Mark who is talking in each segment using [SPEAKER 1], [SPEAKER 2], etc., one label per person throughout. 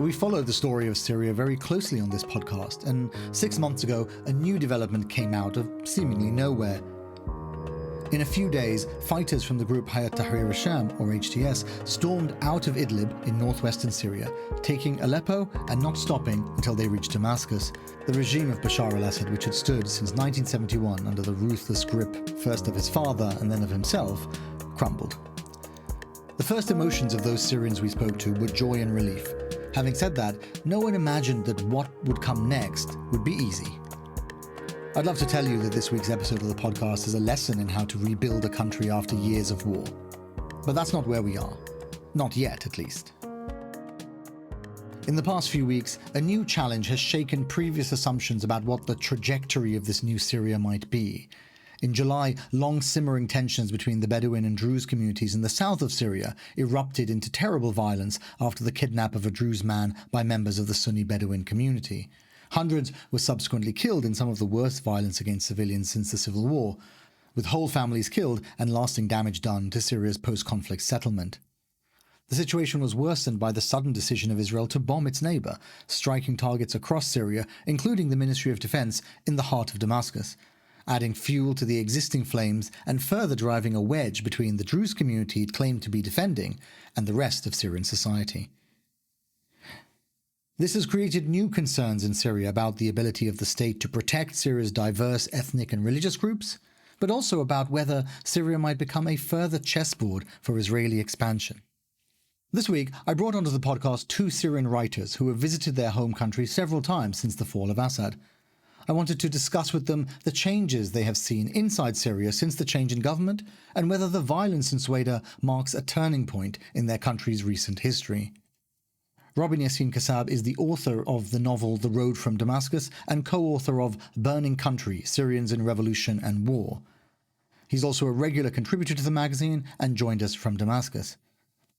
[SPEAKER 1] We followed the story of Syria very closely on this podcast, and 6 months ago, a new development came out of seemingly nowhere. In a few days, fighters from the group Hayat Tahrir al-Sham, or HTS, stormed out of Idlib in northwestern Syria, taking Aleppo and not stopping until they reached Damascus. The regime of Bashar al-Assad, which had stood since 1971 under the ruthless grip first of his father and then of himself, crumbled. The first emotions of those Syrians we spoke to were joy and relief. Having said that, no one imagined that what would come next would be easy. I'd love to tell you that this week's episode of the podcast is a lesson in how to rebuild a country after years of war. But that's not where we are. Not yet, at least. In the past few weeks, a new challenge has shaken previous assumptions about what the trajectory of this new Syria might be. In July, long-simmering tensions between the Bedouin and Druze communities in the south of Syria erupted into terrible violence after the kidnap of a Druze man by members of the Sunni Bedouin community. Hundreds were subsequently killed in some of the worst violence against civilians since the civil war, with whole families killed and lasting damage done to Syria's post-conflict settlement. The situation was worsened by the sudden decision of Israel to bomb its neighbour, striking targets across Syria, including the Ministry of Defence, in the heart of Damascus, adding fuel to the existing flames and further driving a wedge between the Druze community it claimed to be defending and the rest of Syrian society. This has created new concerns in Syria about the ability of the state to protect Syria's diverse ethnic and religious groups, but also about whether Syria might become a further chessboard for Israeli expansion. This week, I brought onto the podcast two Syrian writers who have visited their home country several times since the fall of Assad. I wanted to discuss with them the changes they have seen inside Syria since the change in government and whether the violence in Sweida marks a turning point in their country's recent history. Robin Yassin-Kassab is the author of the novel The Road From Damascus and co-author of Burning Country, Syrians in Revolution and War. He's also a regular contributor to the magazine and joined us from Damascus.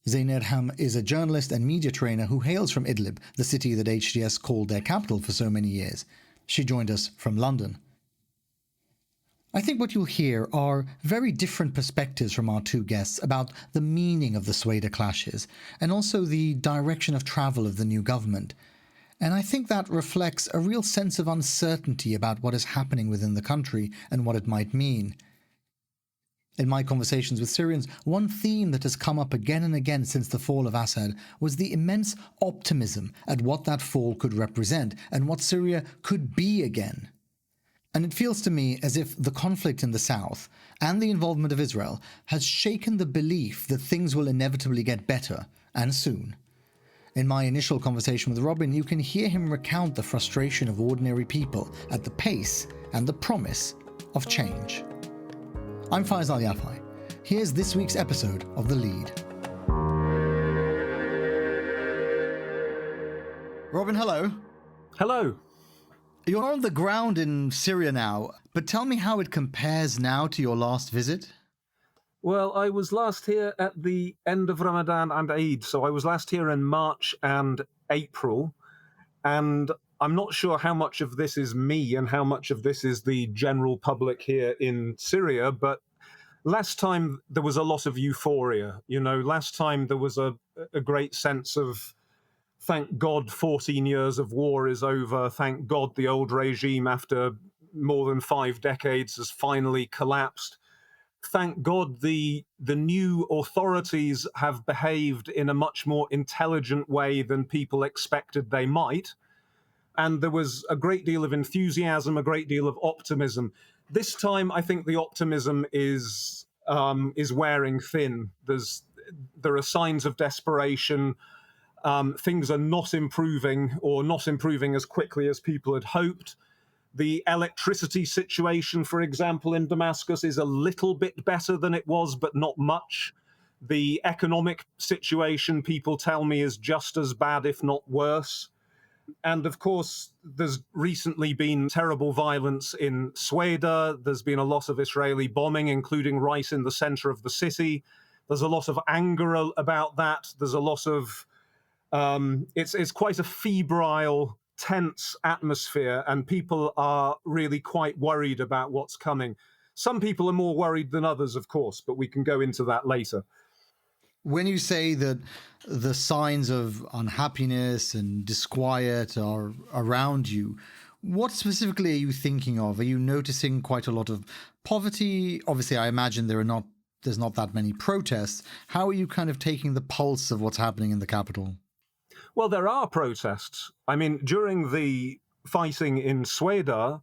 [SPEAKER 1] Zaina Erhaim is a journalist and media trainer who hails from Idlib, the city that HTS called their capital for so many years. She joined us from London. I think what you'll hear are very different perspectives from our two guests about the meaning of the Sweida clashes and also the direction of travel of the new government. And I think that reflects a real sense of uncertainty about what is happening within the country and what it might mean. In my conversations with Syrians, one theme that has come up again and again since the fall of Assad was the immense optimism at what that fall could represent and what Syria could be again. And it feels to me as if the conflict in the south and the involvement of Israel has shaken the belief that things will inevitably get better, and soon. In my initial conversation with Robin, you can hear him recount the frustration of ordinary people at the pace and the promise of change. I'm Faisal Al Yafai. Here's this week's episode of The Lead. Robin, hello.
[SPEAKER 2] Hello.
[SPEAKER 1] You're on the ground in Syria now, but tell me how it compares now to your last visit.
[SPEAKER 2] Well, I was last here at the end of Ramadan and Eid, so I was last here in March and April, and I'm not sure how much of this is me and how much of this is the general public here in Syria, but last time there was a lot of euphoria. Last time there was a great sense of, thank God 14 years of war is over. Thank God the old regime, after more than 5 decades, has finally collapsed. Thank God the new authorities have behaved in a much more intelligent way than people expected they might. And there was a great deal of enthusiasm, a great deal of optimism. This time, I think the optimism is wearing thin. There are signs of desperation. Things are not improving, or not improving as quickly as people had hoped. The electricity situation, for example, in Damascus is a little bit better than it was, but not much. The economic situation, people tell me, is just as bad, if not worse. And of course, there's recently been terrible violence in Sweida. There's been a lot of Israeli bombing, including right in the center of the city. There's a lot of anger about that. There's a lot of it's quite a febrile, tense atmosphere, and people are really quite worried about what's coming. Some people are more worried than others, of course, but we can go into that later.
[SPEAKER 1] When you say that the signs of unhappiness and disquiet are around you, what specifically are you thinking of? Are you noticing quite a lot of poverty? Obviously, I imagine there's not that many protests. How are you kind of taking the pulse of what's happening in the capital?
[SPEAKER 2] Well, there are protests. I mean, during the fighting in Sweida,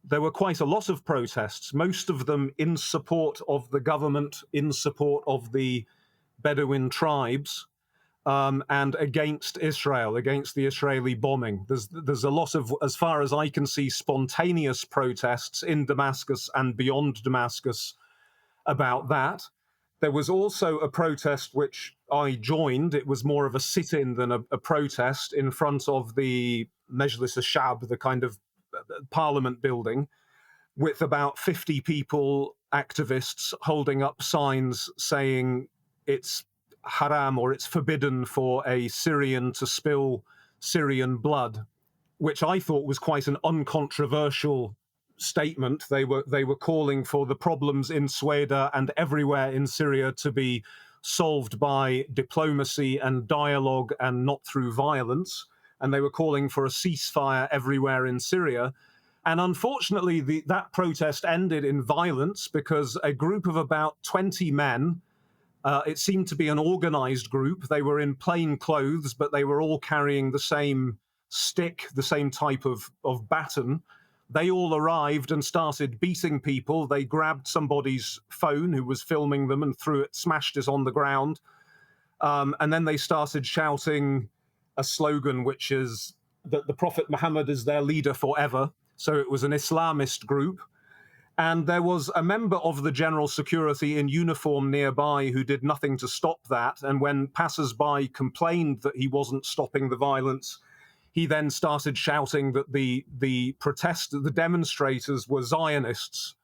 [SPEAKER 2] there were quite a lot of protests, most of them in support of the government, in support of the Bedouin tribes, and against Israel, against the Israeli bombing. There's a lot of, as far as I can see, spontaneous protests in Damascus and beyond Damascus about that. There was also a protest which I joined. It was more of a sit-in than a protest in front of the Mejlis al-Shab, the kind of parliament building, with about 50 people, activists, holding up signs saying it's haram, or it's forbidden for a Syrian to spill Syrian blood, which I thought was quite an uncontroversial statement. They were calling for the problems in Sweida and everywhere in Syria to be solved by diplomacy and dialogue and not through violence. And they were calling for a ceasefire everywhere in Syria. And unfortunately, that protest ended in violence because a group of about 20 men, it seemed to be an organized group. They were in plain clothes, but they were all carrying the same stick, the same type of baton. They all arrived and started beating people. They grabbed somebody's phone who was filming them and smashed it on the ground. And then they started shouting a slogan, which is that the Prophet Muhammad is their leader forever. So it was an Islamist group. And there was a member of the general security in uniform nearby who did nothing to stop that. And when passers-by complained that he wasn't stopping the violence, he then started shouting that the demonstrators were Zionists,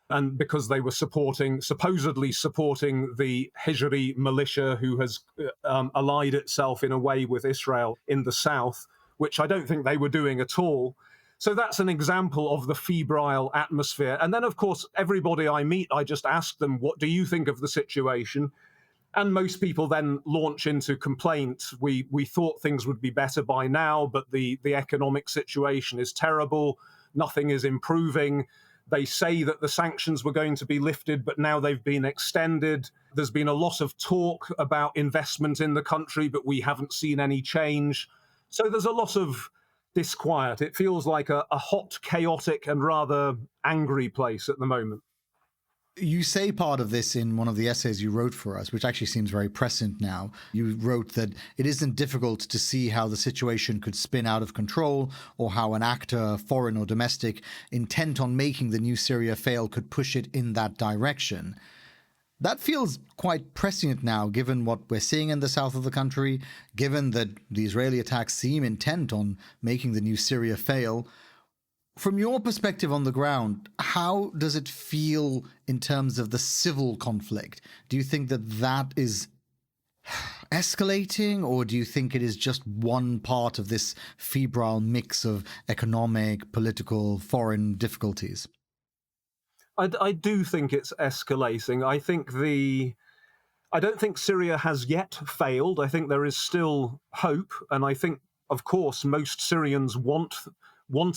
[SPEAKER 2] and because they were supposedly supporting the Hijri militia who has allied itself in a way with Israel in the south, which I don't think they were doing at all. So that's an example of the febrile atmosphere. And then, of course, everybody I meet, I just ask them, what do you think of the situation? And most people then launch into complaints. We thought things would be better by now, but the economic situation is terrible. Nothing is improving. They say that the sanctions were going to be lifted, but now they've been extended. There's been a lot of talk about investment in the country, but we haven't seen any change. So there's a lot of disquiet. It feels like a hot, chaotic, and rather angry place at the moment.
[SPEAKER 1] You say part of this in one of the essays you wrote for us, which actually seems very prescient now. You wrote that it isn't difficult to see how the situation could spin out of control, or how an actor, foreign or domestic, intent on making the new Syria fail could push it in that direction. That feels quite prescient now, given what we're seeing in the south of the country, given that the Israeli attacks seem intent on making the new Syria fail. From your perspective on the ground, how does it feel in terms of the civil conflict? Do you think that is escalating, or do you think it is just one part of this febrile mix of economic, political, foreign difficulties?
[SPEAKER 2] I do think it's escalating. I don't think Syria has yet failed. I think there is still hope. And I think, of course, most Syrians want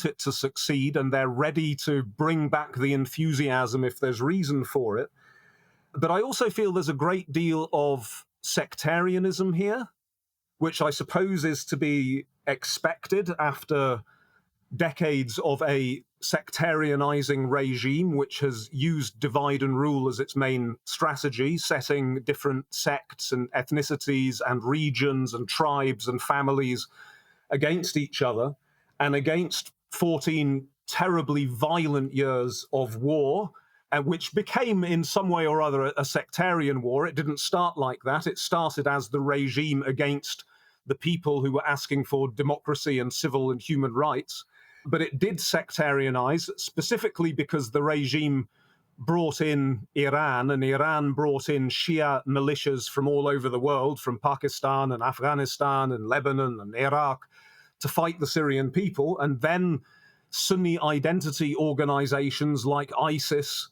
[SPEAKER 2] it to succeed, and they're ready to bring back the enthusiasm if there's reason for it. But I also feel there's a great deal of sectarianism here, which I suppose is to be expected after decades of a sectarianizing regime which has used divide and rule as its main strategy, setting different sects and ethnicities and regions and tribes and families against each other, and against 14 terribly violent years of war, and which became in some way or other a sectarian war. It didn't start like that. It started as the regime against the people who were asking for democracy and civil and human rights. But it did sectarianize, specifically because the regime brought in Iran, and Iran brought in Shia militias from all over the world, from Pakistan and Afghanistan and Lebanon and Iraq, to fight the Syrian people. And then Sunni identity organizations like ISIS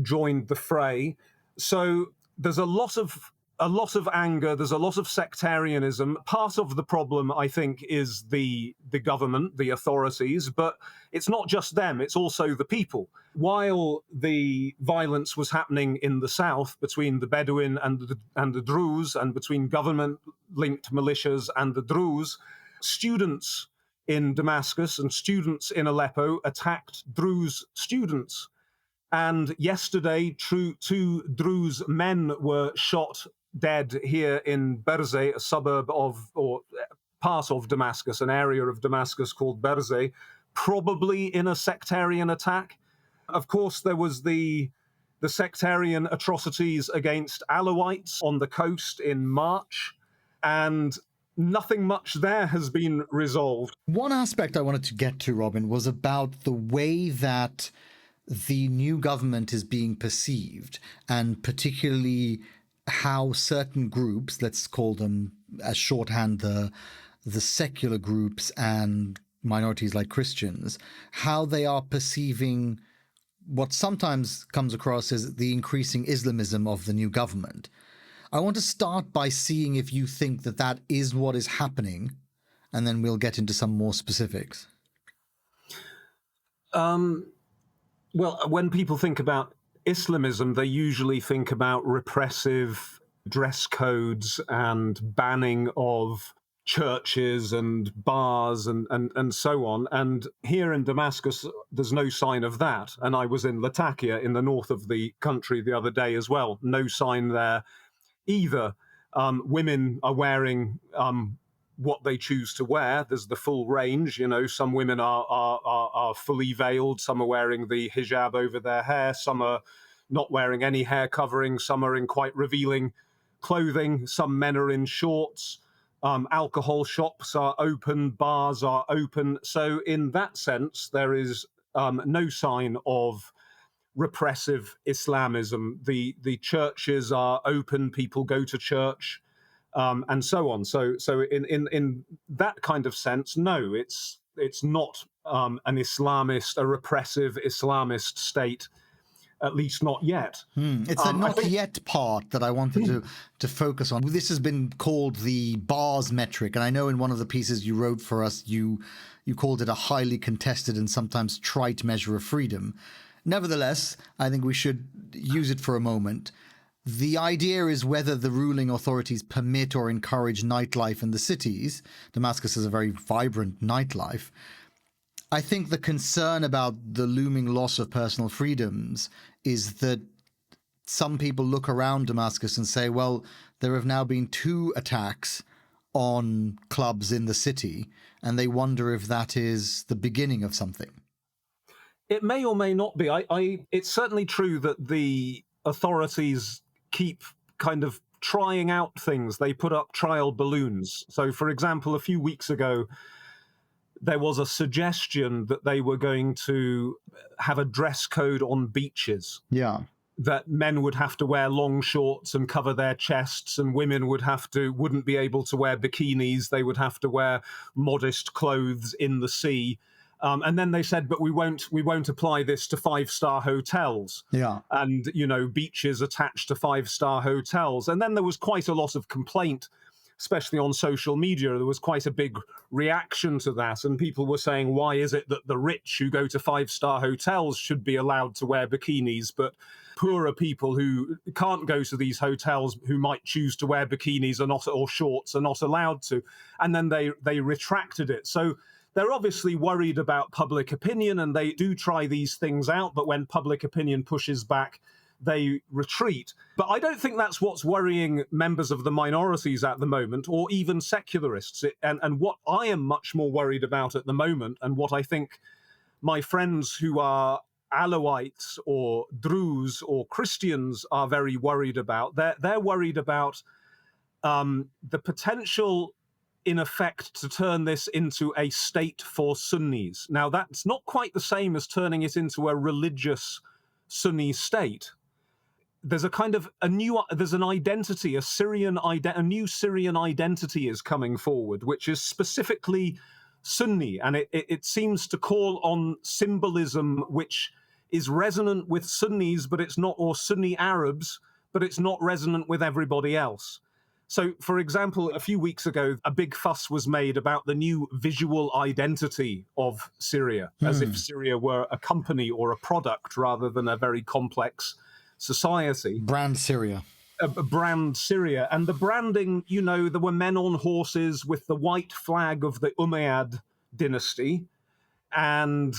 [SPEAKER 2] joined the fray. So there's a lot of a lot of anger. There's a lot of sectarianism. Part of the problem, I think, is the government, the authorities, but it's not just them, it's also the people. While the violence was happening in the south between the Bedouin and the Druze, and between government-linked militias and the Druze, students in Damascus and students in Aleppo attacked Druze students. And yesterday, two Druze men were shot dead here in Berzeh, a suburb of, or part of Damascus, an area of Damascus called Berzeh, probably in a sectarian attack. Of course, there was the sectarian atrocities against Alawites on the coast in March, and nothing much there has been resolved.
[SPEAKER 1] One aspect I wanted to get to, Robin, was about the way that the new government is being perceived, and particularly how certain groups, let's call them as shorthand the secular groups and minorities like Christians, how they are perceiving what sometimes comes across as the increasing Islamism of the new government. I want to start by seeing if you think that that is what is happening, and then we'll get into some more specifics.
[SPEAKER 2] Well, when people think about Islamism, they usually think about repressive dress codes and banning of churches and bars and so on. And here in Damascus, there's no sign of that. And I was in Latakia in the north of the country the other day as well. No sign there either. Women are wearing what they choose to wear. There's the full range. Some women are fully veiled. Some are wearing the hijab over their hair. Some are not wearing any hair covering. Some are in quite revealing clothing. Some men are in shorts. Alcohol shops are open. Bars are open. So in that sense, there is no sign of repressive Islamism. The churches are open. People go to church. And so on. So in that kind of sense, no, it's not an Islamist, a repressive Islamist state, at least not yet.
[SPEAKER 1] It's the not yet part that I wanted to focus on. This has been called the bars metric, and I know in one of the pieces you wrote for us, you called it a highly contested and sometimes trite measure of freedom. Nevertheless, I think we should use it for a moment. The idea is whether the ruling authorities permit or encourage nightlife in the cities. Damascus has a very vibrant nightlife. I think the concern about the looming loss of personal freedoms is that some people look around Damascus and say, well, there have now been 2 attacks on clubs in the city, and they wonder if that is the beginning of something.
[SPEAKER 2] It may or may not be. It's certainly true that the authorities keep kind of trying out things. They put up trial balloons. So, for example, a few weeks ago, there was a suggestion that they were going to have a dress code on beaches.
[SPEAKER 1] Yeah.
[SPEAKER 2] That men would have to wear long shorts and cover their chests, and women wouldn't be able to wear bikinis. They would have to wear modest clothes in the sea. And then they said, but we won't apply this to 5-star hotels.
[SPEAKER 1] Yeah.
[SPEAKER 2] And, beaches attached to 5-star hotels. And then there was quite a lot of complaint, especially on social media. There was quite a big reaction to that. And people were saying, why is it that the rich who go to 5-star hotels should be allowed to wear bikinis, but poorer people who can't go to these hotels, who might choose to wear bikinis or shorts, are not allowed to? And then they retracted it. So they're obviously worried about public opinion, and they do try these things out, but when public opinion pushes back, they retreat. But I don't think that's what's worrying members of the minorities at the moment, or even secularists. And what I am much more worried about at the moment, and what I think my friends who are Alawites or Druze or Christians are very worried about, they're worried about the potential, in effect, to turn this into a state for Sunnis. Now, that's not quite the same as turning it into a religious Sunni state. There's a kind of there's an identity, a new Syrian identity is coming forward, which is specifically Sunni, and it seems to call on symbolism which is resonant with Sunnis, but it's not, or Sunni Arabs, but it's not resonant with everybody else. So, for example, a few weeks ago, a big fuss was made about the new visual identity of Syria, as if Syria were a company or a product rather than a very complex society.
[SPEAKER 1] Brand Syria.
[SPEAKER 2] A brand Syria. And the branding, you know, there were men on horses with the white flag of the Umayyad dynasty. And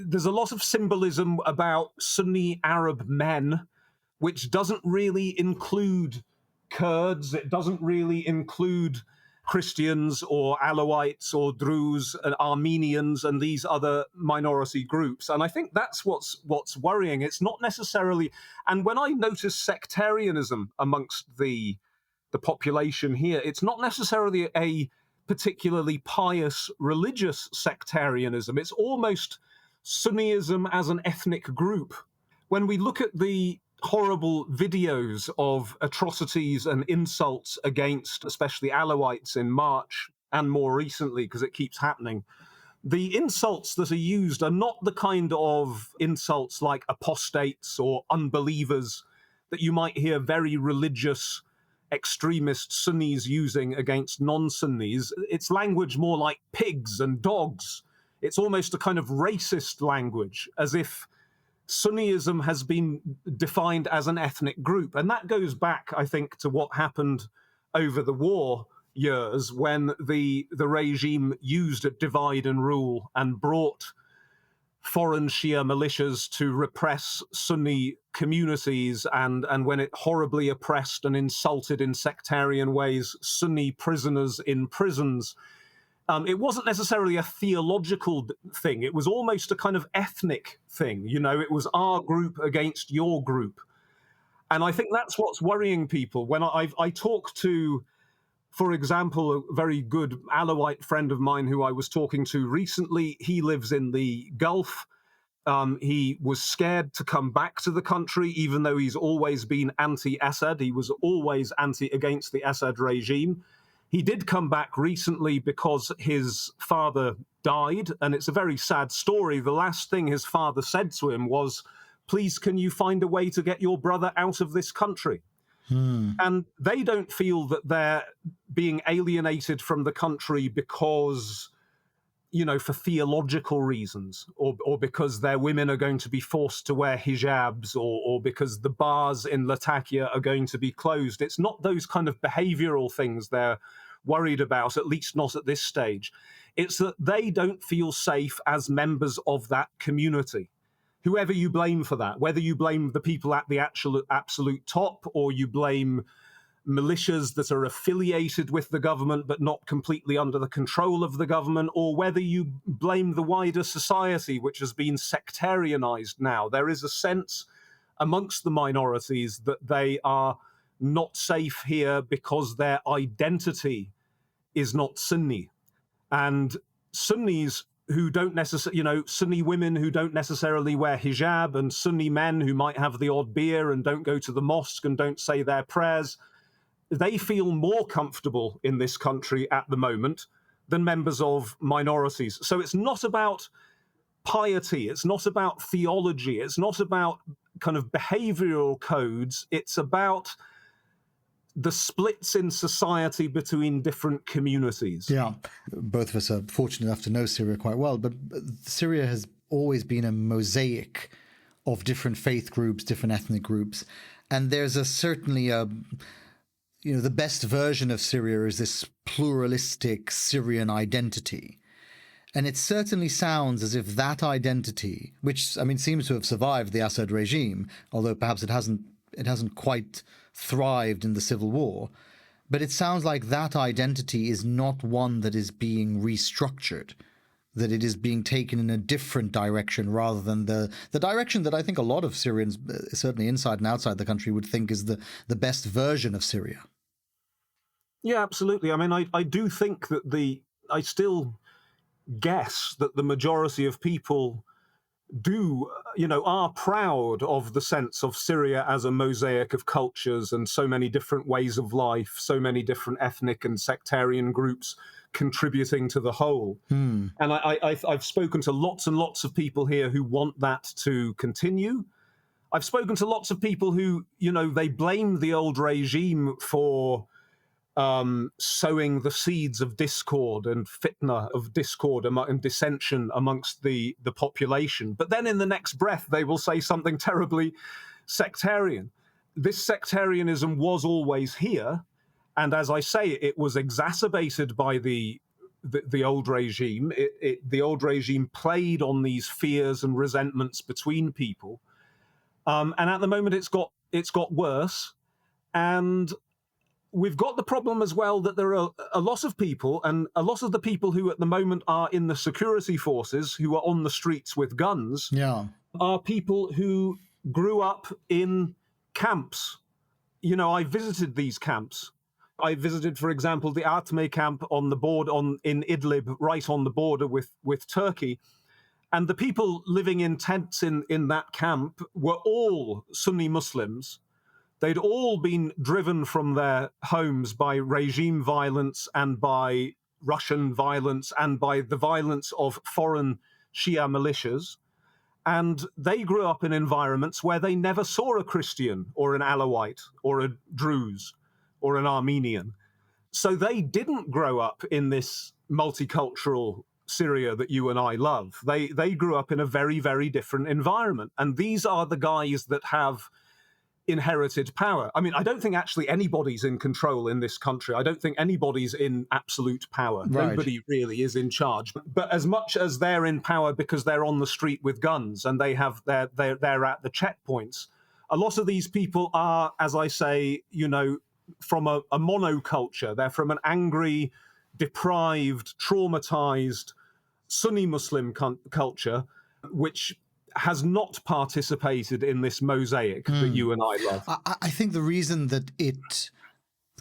[SPEAKER 2] there's a lot of symbolism about Sunni Arab men, which doesn't really include Kurds. It doesn't really include Christians or Alawites or Druze and Armenians and these other minority groups. And I think that's what's worrying. It's not necessarily, and when I notice sectarianism amongst the population here, it's not necessarily a particularly pious religious sectarianism. It's almost Sunniism as an ethnic group. When we look at the horrible videos of atrocities and insults against especially Alawites in March and more recently, because it keeps happening, the insults that are used are not the kind of insults like apostates or unbelievers that you might hear very religious extremist Sunnis using against non-Sunnis. It's language more like pigs and dogs. It's almost a kind of racist language, as if Sunniism has been defined as an ethnic group. And that goes back, I think, to what happened over the war years when the regime used a divide and rule and brought foreign Shia militias to repress Sunni communities, and when it horribly oppressed and insulted in sectarian ways Sunni prisoners in prisons. It wasn't necessarily a theological thing. It was almost a kind of ethnic thing. You know, it was our group against your group. And I think that's what's worrying people. When I talk to, for example, a very good Alawite friend of mine who I was talking to recently, he lives in the Gulf. He was scared to come back to the country, even though he's always been anti-Assad. He was always against the Assad regime. He did come back recently because his father died, and it's a very sad story. The last thing his father said to him was, "Please, can you find a way to get your brother out of this country?" And they don't feel that they're being alienated from the country because, you know, for theological reasons, or because their women are going to be forced to wear hijabs, or because the bars in Latakia are going to be closed. It's not those kind of behavioral things they're worried about, at least not at this stage. It's that they don't feel safe as members of that community. Whoever you blame for that, whether you blame the people at the absolute top, or you blame militias that are affiliated with the government but not completely under the control of the government, or whether you blame the wider society, which has been sectarianized now. There is a sense amongst the minorities that they are not safe here because their identity is not Sunni. And Sunnis who don't necessarily, you know, Sunni women who don't necessarily wear hijab, and Sunni men who might have the odd beer and don't go to the mosque and don't say their prayers, they feel more comfortable in this country at the moment than members of minorities. So it's not about piety, it's not about theology, it's not about kind of behavioral codes, it's about the splits in society between different communities.
[SPEAKER 1] Yeah, both of us are fortunate enough to know Syria quite well, but Syria has always been a mosaic of different faith groups, different ethnic groups, and there's certainly the best version of Syria is this pluralistic Syrian identity. And it certainly sounds as if that identity, which, I mean, seems to have survived the Assad regime, although perhaps it hasn't quite thrived in the civil war, but it sounds like that identity is not one that is being restructured, that it is being taken in a different direction rather than the direction that I think a lot of Syrians, certainly inside and outside the country, would think is the best version of Syria.
[SPEAKER 2] Yeah, absolutely. I mean, I do think that I still guess that the majority of people are proud of the sense of Syria as a mosaic of cultures and so many different ways of life, so many different ethnic and sectarian groups contributing to the whole. And I've spoken to lots and lots of people here who want that to continue. I've spoken to lots of people who, they blame the old regime for sowing the seeds of discord and fitna, of discord and dissension amongst the population. But then in the next breath, they will say something terribly sectarian. This sectarianism was always here. And as I say, it was exacerbated by the old regime. The old regime played on these fears and resentments between people. And at the moment, it's got worse. And we've got the problem as well that there are a lot of people, and a lot of the people who at the moment are in the security forces, who are on the streets with guns, are people who grew up in camps. I visited these camps. I visited, for example, the Atme camp on the border in Idlib, right on the border with Turkey. And the people living in tents in that camp were all Sunni Muslims. They'd all been driven from their homes by regime violence and by Russian violence and by the violence of foreign Shia militias. And they grew up in environments where they never saw a Christian or an Alawite or a Druze or an Armenian. So they didn't grow up in this multicultural Syria that you and I love. They grew up in a very, very different environment. And these are the guys that have inherited power. I mean, I don't think actually anybody's in control in this country. I don't think anybody's in absolute power. Right. Nobody really is in charge. But as much as they're in power because they're on the street with guns and they're at the checkpoints, a lot of these people are, as I say, from a monoculture. They're from an angry, deprived, traumatized Sunni Muslim culture, which has not participated in this mosaic that you and I love.
[SPEAKER 1] I think the reason that it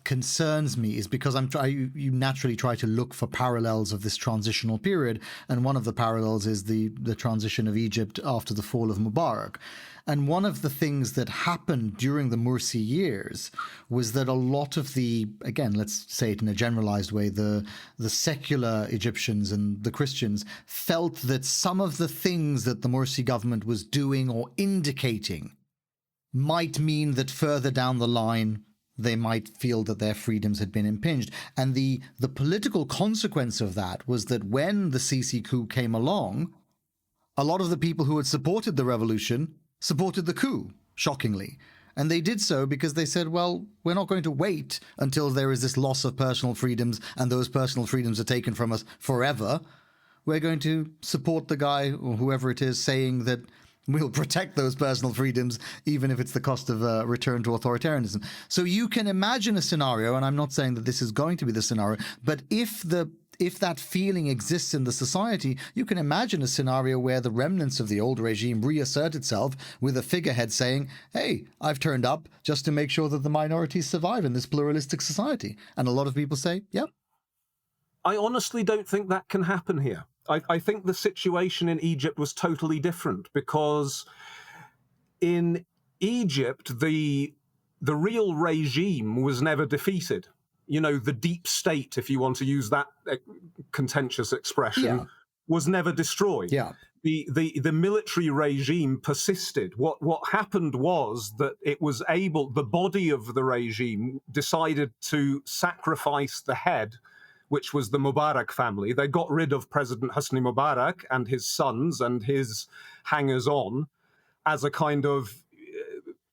[SPEAKER 1] concerns me is because you naturally try to look for parallels of this transitional period, and one of the parallels is the transition of Egypt after the fall of Mubarak. And one of the things that happened during the Morsi years was that a lot of again, let's say it in a generalized way, the secular Egyptians and the Christians felt that some of the things that the Morsi government was doing or indicating might mean that further down the line they might feel that their freedoms had been impinged. And the political consequence of that was that when the Sisi coup came along, a lot of the people who had supported the revolution supported the coup, shockingly. And they did so because they said, well, we're not going to wait until there is this loss of personal freedoms and those personal freedoms are taken from us forever. We're going to support the guy or whoever it is saying that we'll protect those personal freedoms, even if it's the cost of a return to authoritarianism. So you can imagine a scenario, and I'm not saying that this is going to be the scenario, but if that feeling exists in the society, you can imagine a scenario where the remnants of the old regime reassert itself with a figurehead saying, hey, I've turned up just to make sure that the minorities survive in this pluralistic society. And a lot of people say, yep.
[SPEAKER 2] I honestly don't think that can happen here. I think the situation in Egypt was totally different because in Egypt, the real regime was never defeated. The deep state, if you want to use that contentious expression, was never destroyed. Yeah. The military regime persisted. What happened was that the body of the regime decided to sacrifice the head, which was the Mubarak family. They got rid of President Hosni Mubarak and his sons and his hangers-on as a kind of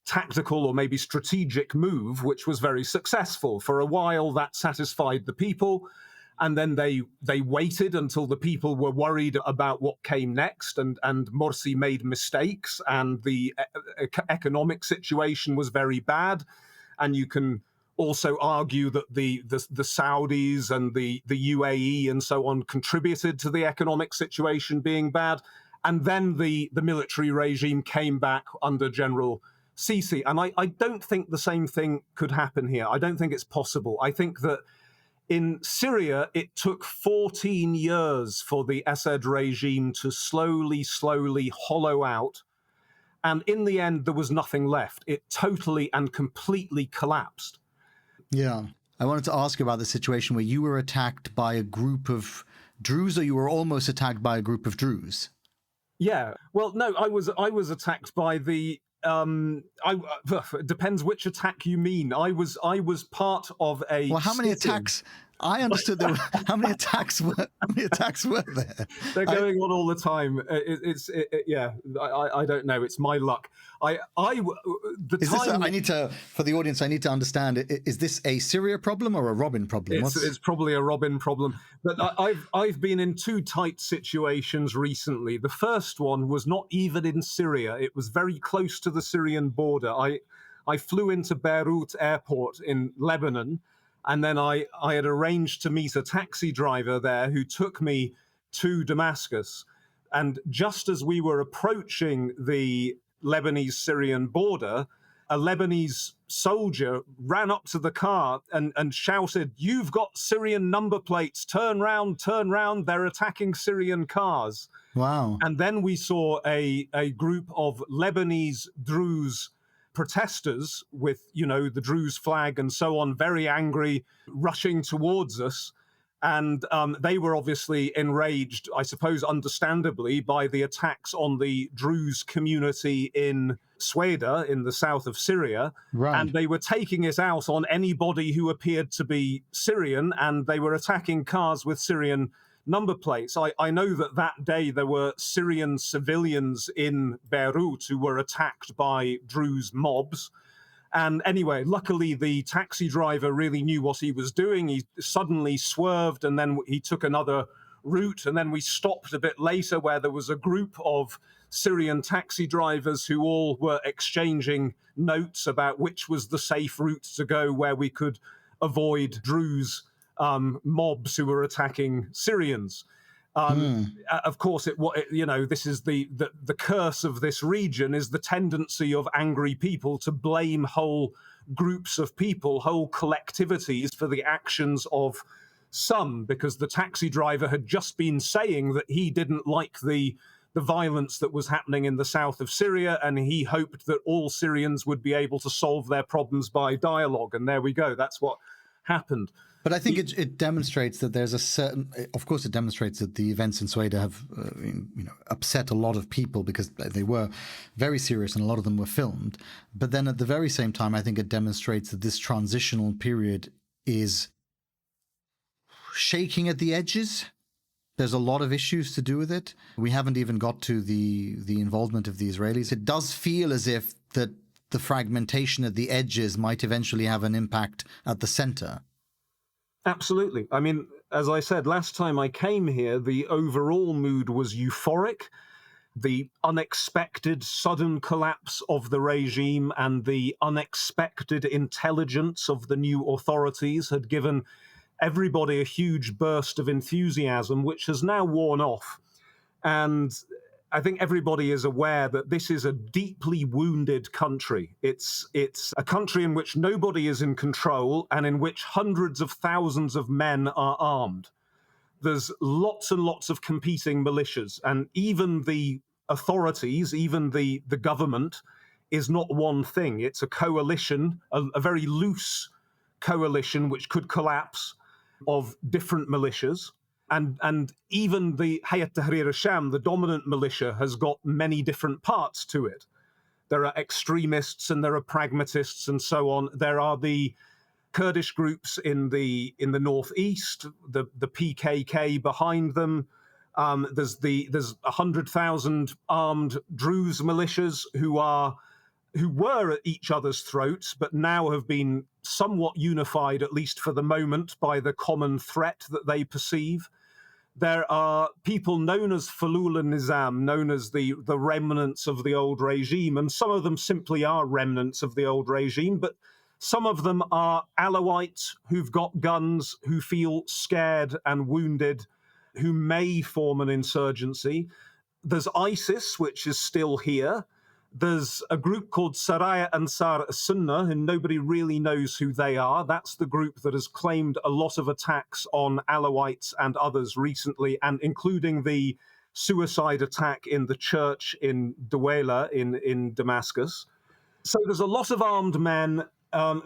[SPEAKER 2] tactical or maybe strategic move, which was very successful. For a while, that satisfied the people, and then they waited until the people were worried about what came next, and Morsi made mistakes, and the economic situation was very bad, and you can also argue that the Saudis and the UAE and so on contributed to the economic situation being bad. And then the military regime came back under General Sisi. And I don't think the same thing could happen here. I don't think it's possible. I think that in Syria, it took 14 years for the Assad regime to slowly hollow out. And in the end, there was nothing left. It totally and completely collapsed.
[SPEAKER 1] Yeah. I wanted to ask you about the situation where you were attacked by a group of Druze, or you were almost attacked by a group of Druze.
[SPEAKER 2] Yeah. Well, no, I was attacked by the it depends which attack you mean. I was part of a.
[SPEAKER 1] Well, how many attacks? I understood there were how many attacks were there?
[SPEAKER 2] They're going on all the time. I don't know. It's my luck. For the audience, I need to understand. Is this a Syria problem or a Robin problem? It's probably a Robin problem. But I've been in two tight situations recently. The first one was not even in Syria. It was very close to the Syrian border. I flew into Beirut airport in Lebanon, and then I had arranged to meet a taxi driver there who took me to Damascus. And just as we were approaching the Lebanese-Syrian border, a Lebanese soldier ran up to the car and shouted, "You've got Syrian number plates, turn round, they're attacking Syrian cars."
[SPEAKER 1] Wow.
[SPEAKER 2] And then we saw a group of Lebanese Druze protesters with, the Druze flag and so on, very angry, rushing towards us. And they were obviously enraged, I suppose understandably, by the attacks on the Druze community in Sweida, in the south of Syria.
[SPEAKER 1] Right.
[SPEAKER 2] And they were taking it out on anybody who appeared to be Syrian, and they were attacking cars with Syrian number plates. I know that day there were Syrian civilians in Beirut who were attacked by Druze mobs. And anyway, luckily the taxi driver really knew what he was doing. He suddenly swerved, and then he took another route. And then we stopped a bit later where there was a group of Syrian taxi drivers who all were exchanging notes about which was the safe route to go, where we could avoid Druze mobs who were attacking Syrians. Of course, this is the curse of this region, is the tendency of angry people to blame whole groups of people, whole collectivities for the actions of some, because the taxi driver had just been saying that he didn't like the violence that was happening in the south of Syria, and he hoped that all Syrians would be able to solve their problems by dialogue. And there we go. That's what happened.
[SPEAKER 1] But I think it demonstrates that there's a certain, of course, it demonstrates that the events in Sweida have, upset a lot of people because they were very serious and a lot of them were filmed. But then at the very same time, I think it demonstrates that this transitional period is shaking at the edges. There's a lot of issues to do with it. We haven't even got to the involvement of the Israelis. It does feel as if that the fragmentation at the edges might eventually have an impact at the center.
[SPEAKER 2] Absolutely. I mean, as I said, last time I came here, the overall mood was euphoric. The unexpected sudden collapse of the regime and the unexpected intelligence of the new authorities had given everybody a huge burst of enthusiasm, which has now worn off. And I think everybody is aware that this is a deeply wounded country. It's a country in which nobody is in control and in which hundreds of thousands of men are armed. There's lots and lots of competing militias, and even the authorities, even the government, is not one thing. It's a coalition, a very loose coalition which could collapse, of different militias. And even the Hayat Tahrir al-Sham, the dominant militia, has got many different parts to it. There are extremists and there are pragmatists and so on. There are the Kurdish groups in the northeast, the PKK behind them. There's 100,000 armed Druze militias who were at each other's throats, but now have been somewhat unified, at least for the moment, by the common threat that they perceive. There are people known as Fulul al-Nizam, known as the remnants of the old regime, and some of them simply are remnants of the old regime, but some of them are Alawites who've got guns, who feel scared and wounded, who may form an insurgency. There's ISIS, which is still here. There's a group called Saraya Ansar Sunnah, and nobody really knows who they are. That's the group that has claimed a lot of attacks on Alawites and others recently, and including the suicide attack in the church in Duwaila in Damascus. So there's a lot of armed men.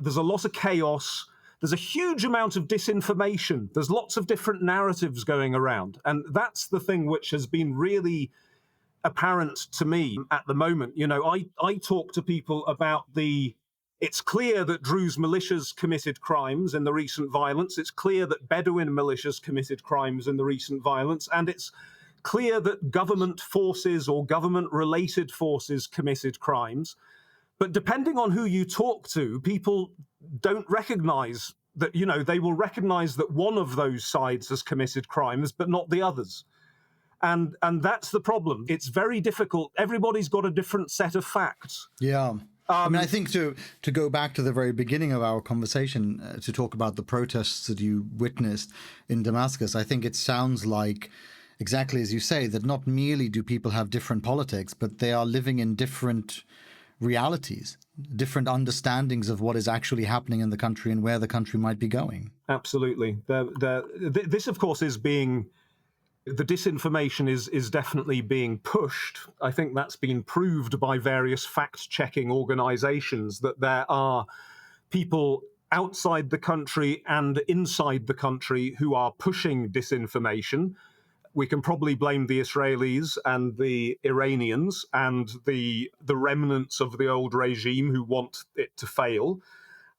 [SPEAKER 2] There's a lot of chaos. There's a huge amount of disinformation. There's lots of different narratives going around. And that's the thing which has been really apparent to me at the moment. I talk to people about it's clear that Druze militias committed crimes in the recent violence. It's clear that Bedouin militias committed crimes in the recent violence. And it's clear that government forces or government-related forces committed crimes. But depending on who you talk to, people don't recognize that, they will recognize that one of those sides has committed crimes, but not the others. And that's the problem. It's very difficult. Everybody's got a different set of facts.
[SPEAKER 1] Yeah. I think to go back to the very beginning of our conversation, to talk about the protests that you witnessed in Damascus, I think it sounds like, exactly as you say, that not merely do people have different politics, but they are living in different realities, different understandings of what is actually happening in the country and where the country might be going.
[SPEAKER 2] Absolutely. This, of course, the disinformation is definitely being pushed. I think that's been proved by various fact-checking organizations, that there are people outside the country and inside the country who are pushing disinformation. We can probably blame the Israelis and the Iranians and the remnants of the old regime who want it to fail.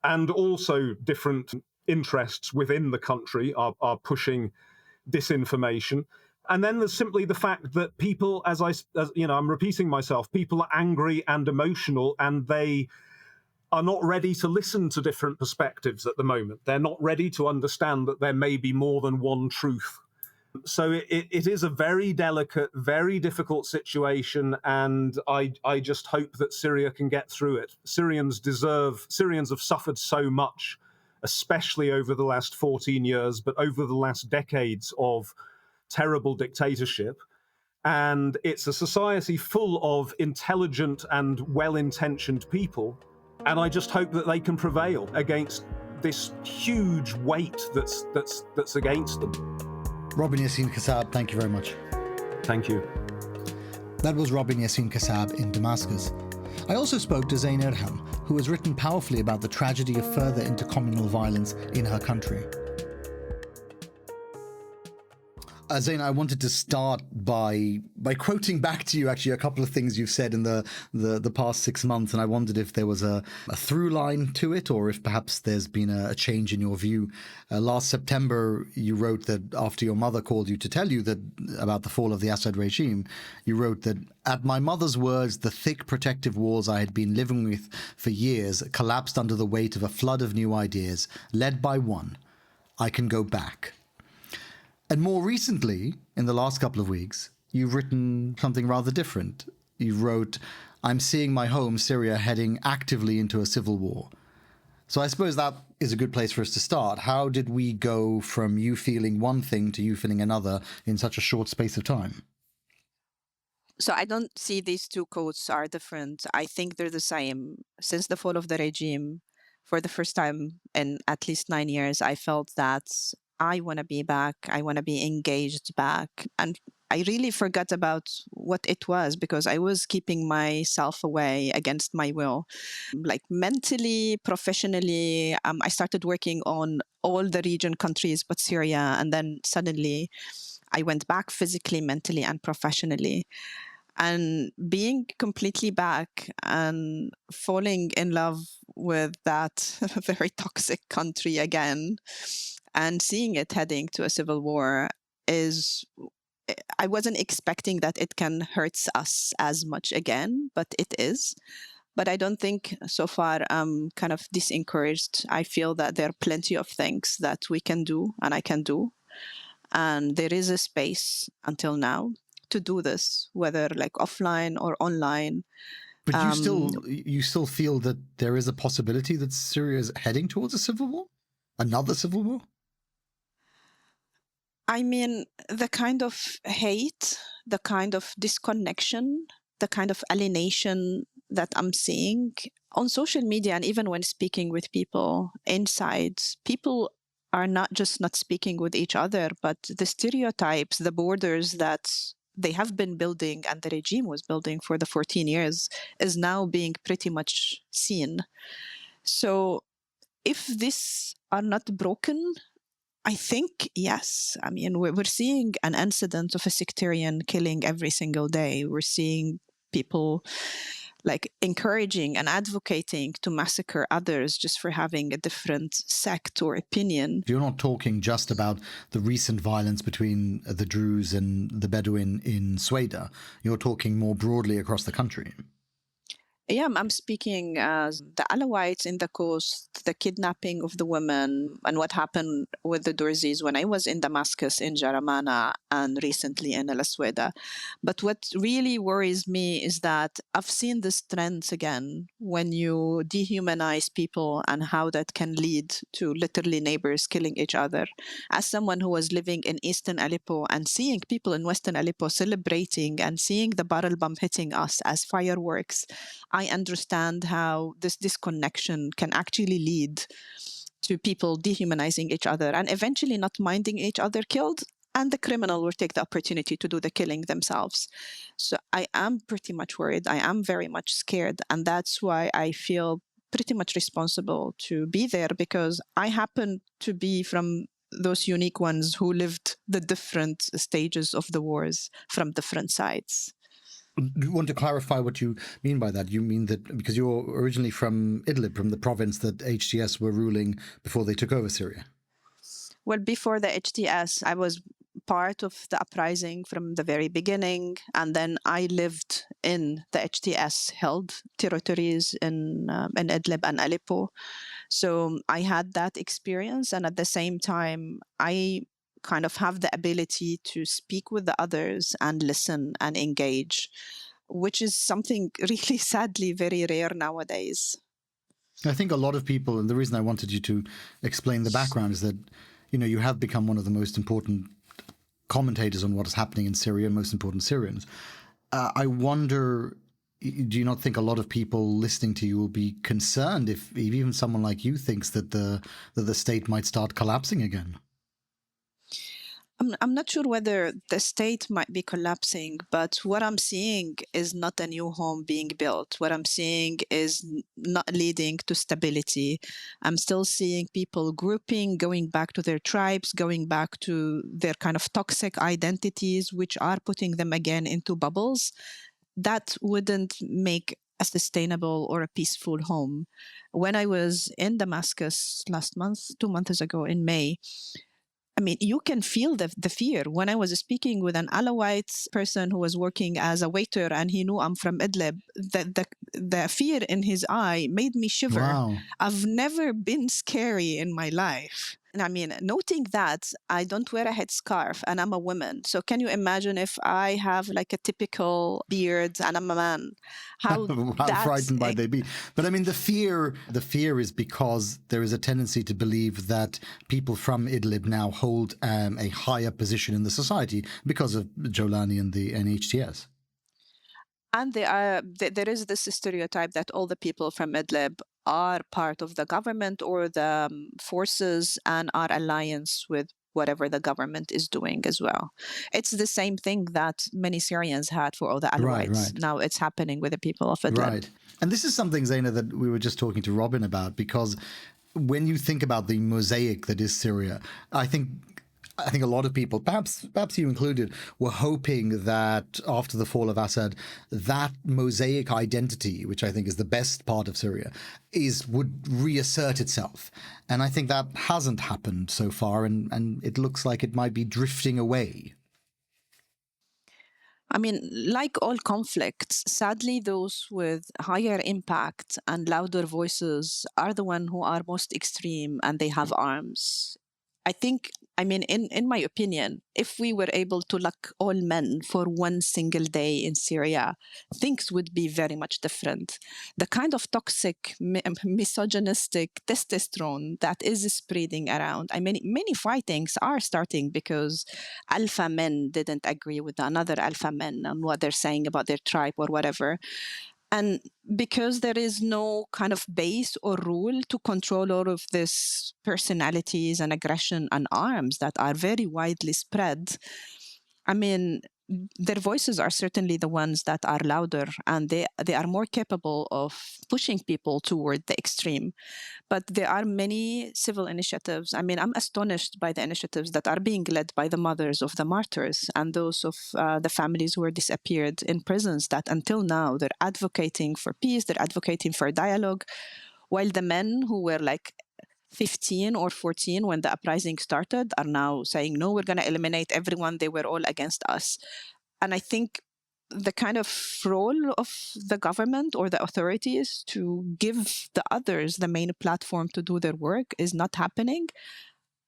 [SPEAKER 2] And also different interests within the country are pushing disinformation. And then there's simply the fact that people, as I'm repeating myself, people are angry and emotional, and they are not ready to listen to different perspectives at the moment. They're not ready to understand that there may be more than one truth. So it is a very delicate, very difficult situation, and I just hope that Syria can get through it. Syrians have suffered so much, especially over the last 14 years, but over the last decades of terrible dictatorship. And it's a society full of intelligent and well-intentioned people. And I just hope that they can prevail against this huge weight that's against them.
[SPEAKER 1] Robin Yassin-Kassab, thank you very much.
[SPEAKER 2] Thank you.
[SPEAKER 1] That was Robin Yassin-Kassab in Damascus. I also spoke to Zaina Erhaim, who has written powerfully about the tragedy of further intercommunal violence in her country. Zaina, I wanted to start by quoting back to you actually a couple of things you've said in the past 6 months, and I wondered if there was a through line to it, or if perhaps there's been a change in your view. Last September, you wrote that after your mother called you to tell you that about the fall of the Assad regime, you wrote that, "At my mother's words, the thick protective walls I had been living with for years collapsed under the weight of a flood of new ideas, led by one: I can go back." And more recently, in the last couple of weeks, you've written something rather different. You wrote, "I'm seeing my home, Syria, heading actively into a civil war." So I suppose that is a good place for us to start. How did we go from you feeling one thing to you feeling another in such a short space of time?
[SPEAKER 3] So I don't see these two quotes are different. I think they're the same. Since the fall of the regime, for the first time in at least 9 years, I felt that I want to be back. I want to be engaged back. And I really forgot about what it was, because I was keeping myself away against my will. Like mentally, professionally, I started working on all the region countries but Syria. And then suddenly I went back physically, mentally, and professionally. And being completely back and falling in love with that very toxic country again, and seeing it heading to a civil war I wasn't expecting that it can hurt us as much again, but it is. But I don't think so far I'm kind of disencouraged. I feel that there are plenty of things that we can do and I can do. And there is a space until now to do this, whether like offline or online.
[SPEAKER 1] But you still feel that there is a possibility that Syria is heading towards a civil war? Another civil war?
[SPEAKER 3] I mean, the kind of hate, the kind of disconnection, the kind of alienation that I'm seeing on social media, and even when speaking with people inside, people are not just not speaking with each other, but the stereotypes, the borders that they have been building and the regime was building for the 14 years is now being pretty much seen. So if these are not broken, I think, yes. I mean, we're seeing an incident of a sectarian killing every single day. We're seeing people like encouraging and advocating to massacre others just for having a different sect or opinion.
[SPEAKER 1] You're not talking just about the recent violence between the Druze and the Bedouin in Sweida. You're talking more broadly across the country.
[SPEAKER 3] Yeah, I'm speaking as the Alawites in the coast, the kidnapping of the women, and what happened with the Durzis when I was in Damascus, in Jaramana, and recently in El Asweda. But what really worries me is that I've seen this trend again when you dehumanize people and how that can lead to literally neighbors killing each other. As someone who was living in Eastern Aleppo and seeing people in Western Aleppo celebrating and seeing the barrel bomb hitting us as fireworks, I understand how this disconnection can actually lead to people dehumanizing each other and eventually not minding each other killed, and the criminal will take the opportunity to do the killing themselves. So I am pretty much worried. I am very much scared. And that's why I feel pretty much responsible to be there, because I happen to be from those unique ones who lived the different stages of the wars from different sides.
[SPEAKER 1] Do you want to clarify what you mean by that? You mean that because you're originally from Idlib, from the province that HTS were ruling before they took over Syria?
[SPEAKER 3] Well, before the HTS, I was part of the uprising from the very beginning, and then I lived in the HTS held territories in Idlib and Aleppo. So I had that experience, and at the same time, I kind of have the ability to speak with the others and listen and engage, which is something really sadly very rare nowadays.
[SPEAKER 1] I think a lot of people, and the reason I wanted you to explain the background is that, you know, you have become one of the most important commentators on what is happening in Syria, most important Syrians. I wonder, do you not think a lot of people listening to you will be concerned if even someone like you thinks that the state might start collapsing again?
[SPEAKER 3] I'm not sure whether the state might be collapsing, but what I'm seeing is not a new home being built. What I'm seeing is not leading to stability. I'm still seeing people grouping, going back to their tribes, going back to their kind of toxic identities, which are putting them again into bubbles. That wouldn't make a sustainable or a peaceful home. When I was in Damascus last month, 2 months ago in May, I mean, you can feel the fear. When I was speaking with an Alawite person who was working as a waiter and he knew I'm from Idlib, the fear in his eye made me shiver.
[SPEAKER 1] Wow.
[SPEAKER 3] I've never been scary in my life. And I mean, noting that I don't wear a headscarf and I'm a woman. So can you imagine if I have like a typical beard and I'm a man? How
[SPEAKER 1] frightened might they be? But I mean, the fear is because there is a tendency to believe that people from Idlib now hold a higher position in the society because of Jolani and the NHTS.
[SPEAKER 3] And there is this stereotype that all the people from Idlib are part of the government or the forces and are alliance with whatever the government is doing as well. It's the same thing that many Syrians had for all the Alawites.
[SPEAKER 1] Right.
[SPEAKER 3] Now it's happening with the people of Idlib.
[SPEAKER 1] Right. And this is something, Zaina, that we were just talking to Robin about, because when you think about the mosaic that is Syria, I think a lot of people, perhaps you included, were hoping that after the fall of Assad, that mosaic identity, which I think is the best part of Syria, would reassert itself. And I think that hasn't happened so far, and it looks like it might be drifting away.
[SPEAKER 3] I mean, like all conflicts, sadly, those with higher impact and louder voices are the ones who are most extreme and they have arms. I mean, in my opinion, if we were able to lock all men for one single day in Syria, things would be very much different. The kind of toxic, misogynistic testosterone that is spreading around, I mean, many fightings are starting because alpha men didn't agree with another alpha men on what they're saying about their tribe or whatever. And because there is no kind of base or rule to control all of these personalities and aggression and arms that are very widely spread, I mean, their voices are certainly the ones that are louder, and they are more capable of pushing people toward the extreme. But there are many civil initiatives. I mean, I'm astonished by the initiatives that are being led by the mothers of the martyrs and those of the families who were disappeared in prisons, that until now they're advocating for peace, they're advocating for dialogue, while the men who were like 15 or 14 when the uprising started are now saying, no, we're going to eliminate everyone. They were all against us. And I think the kind of role of the government or the authorities to give the others the main platform to do their work is not happening.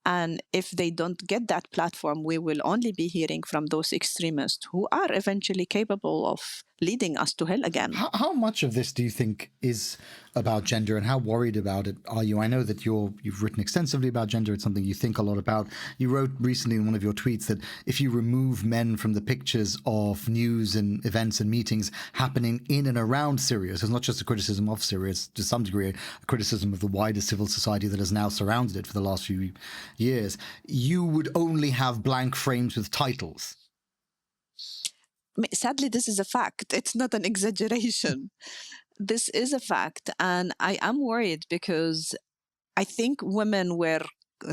[SPEAKER 3] And if they don't get that platform, we will only be hearing from those extremists who are eventually capable of leading us to hell again.
[SPEAKER 1] How much of this do you think is about gender, and how worried about it are you? I know that you've written extensively about gender. It's something you think a lot about. You wrote recently in one of your tweets that if you remove men from the pictures of news and events and meetings happening in and around Syria, so it's not just a criticism of Syria, it's to some degree a criticism of the wider civil society that has now surrounded it for the last few years, you would only have blank frames with titles.
[SPEAKER 3] Sadly, this is a fact. It's not an exaggeration. This is a fact. And I am worried because I think women were